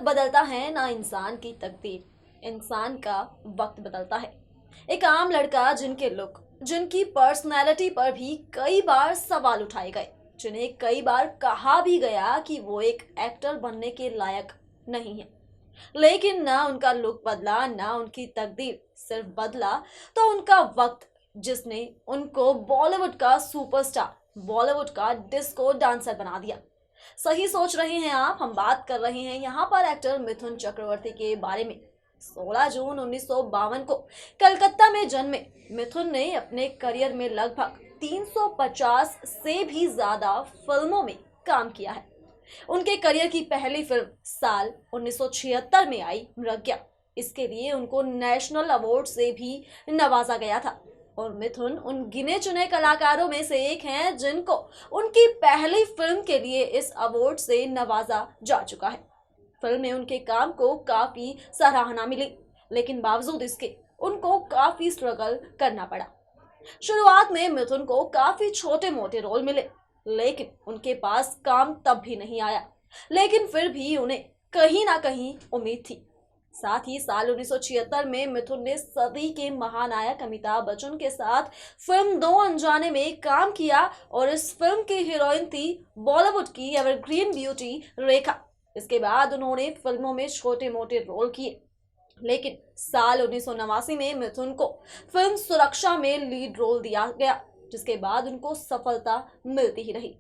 वक्त बदलता है ना इंसान की तकदीर, इंसान का वक्त बदलता है। एक आम लड़का जिनके लुक, जिनकी पर्सनैलिटी पर भी कई बार सवाल उठाए गए, जिन्हें कई बार कहा भी गया कि वो एक एक्टर बनने के लायक नहीं है, लेकिन ना उनका लुक बदला ना उनकी तकदीर सिर्फ बदला तो उनका वक्त, जिसने उनको बॉलीवुड का सुपरस्टार, बॉलीवुड का डिस्को डांसर बना दिया। सही सोच रहे हैं आप, हम बात कर रहे हैं यहाँ पर एक्टर मिथुन चक्रवर्ती के बारे में। 16 जून 1952 को कलकत्ता में जन्मे मिथुन ने अपने करियर में लगभग 350 से भी ज्यादा फिल्मों में काम किया है। उनके करियर की पहली फिल्म साल 1976 में आई मृग्या। इसके लिए उनको नेशनल अवार्ड से भी नवाजा गया था और मिथुन उन गिने चुने कलाकारों में से एक हैं जिनको उनकी पहली फिल्म के लिए इस अवार्ड से नवाजा जा चुका है। फिल्म में उनके काम को काफी सराहना मिली, लेकिन बावजूद इसके उनको काफी स्ट्रगल करना पड़ा। शुरुआत में मिथुन को काफी छोटे मोटे रोल मिले, लेकिन उनके पास काम तब भी नहीं आया, लेकिन फिर भी उन्हें कहीं ना कहीं उम्मीद थी। साथ ही साल 1976 में मिथुन ने सदी के महानायक अमिताभ बच्चन के साथ फिल्म दो अनजाने में काम किया और इस फिल्म की हीरोइन थी बॉलीवुड की एवरग्रीन ब्यूटी रेखा। इसके बाद उन्होंने फिल्मों में छोटे मोटे रोल किए, लेकिन साल 1989 में मिथुन को फिल्म सुरक्षा में लीड रोल दिया गया, जिसके बाद उनको सफलता मिलती ही रही।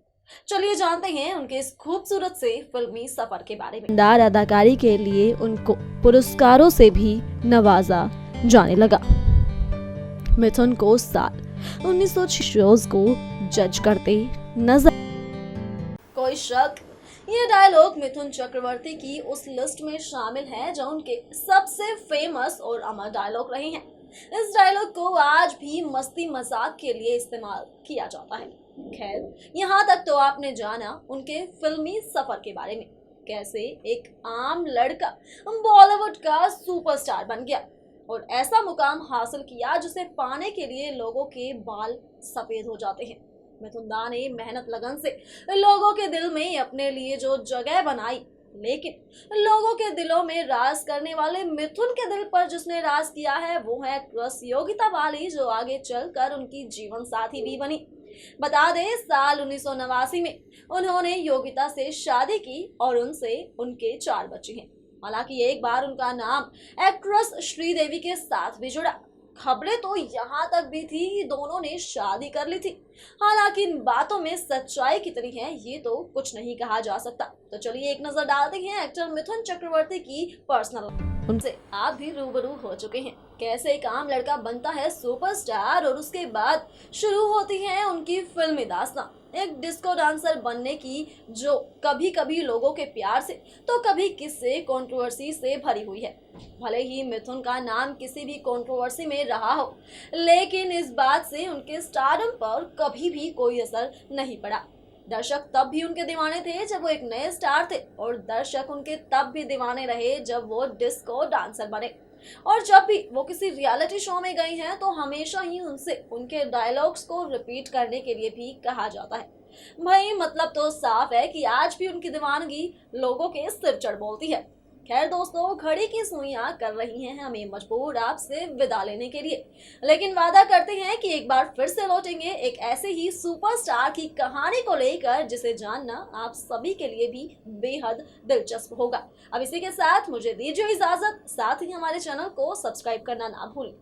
चलिए जानते हैं उनके इस खूबसूरत से फिल्मी सफर के बारे में। शानदार अदाकारी के लिए उनको पुरस्कारों से भी नवाजा जाने लगा। मिथुन को साल 1966 को जज करते नजर। कोई शक, ये डायलॉग मिथुन चक्रवर्ती की उस लिस्ट में शामिल है जो उनके सबसे फेमस और अमर डायलॉग रहे हैं। इस डायलॉग को आज भी मस्ती मजाक के लिए इस्तेमाल किया जाता है। खैर, यहाँ तक तो आपने जाना उनके फिल्मी सफर के बारे में, कैसे एक आम लड़का बॉलीवुड का सुपरस्टार बन गया और ऐसा मुकाम हासिल किया जिसे पाने के लिए लोगों के बाल सफेद हो जाते हैं। मिथुन दा ने मेहनत लगन से लोगों के दिल में अपने लिए जो जगह बनाई, लेकिन लोगों के दिलों में राज करने वाले मिथुन के दिल पर जिसने राज किया है वो है एक्ट्रेस योगिता बाली, जो आगे चलकर उनकी जीवन साथी भी बनी। बता दें, साल 1989 में उन्होंने योगिता से शादी की और उनसे उनके 4 बच्चे हैं। हालांकि एक बार उनका नाम एक्ट्रेस श्रीदेवी के साथ भी जुड़ा। खबरें तो यहाँ तक भी थी कि दोनों ने शादी कर ली थी। हालांकि इन बातों में सच्चाई कितनी है ये तो कुछ नहीं कहा जा सकता। तो चलिए एक नजर डालते हैं एक्टर मिथुन चक्रवर्ती की पर्सनल। उनसे आप भी रूबरू हो चुके हैं, कैसे एक आम लड़का बनता है सुपरस्टार और उसके बाद शुरू होती है उनकी फिल्मी दास्तां। एक डिस्को डांसर बनने की जो कभी कभी लोगों के प्यार से तो कभी किससे कंट्रोवर्सी से भरी हुई है। भले ही मिथुन का नाम किसी भी कंट्रोवर्सी में रहा हो, लेकिन इस बात से उनके स्टारडम पर कभी भी कोई असर नहीं पड़ा। दर्शक तब भी उनके दीवाने थे जब वो एक नए स्टार थे और दर्शक उनके तब भी दीवाने रहे जब वो डिस्को डांसर बने। और जब भी वो किसी रियलिटी शो में गई हैं तो हमेशा ही उनसे उनके डायलॉग्स को रिपीट करने के लिए भी कहा जाता है। भाई मतलब तो साफ है कि आज भी उनकी दीवानगी लोगों के सिर चढ़ बोलती है। खैर दोस्तों, घड़ी की सुइयां कर रही हैं हमें मजबूर आपसे विदा लेने के लिए, लेकिन वादा करते हैं कि एक बार फिर से लौटेंगे एक ऐसे ही सुपरस्टार की कहानी को लेकर जिसे जानना आप सभी के लिए भी बेहद दिलचस्प होगा। अब इसी के साथ मुझे दीजिए इजाजत, साथ ही हमारे चैनल को सब्सक्राइब करना ना भूलें।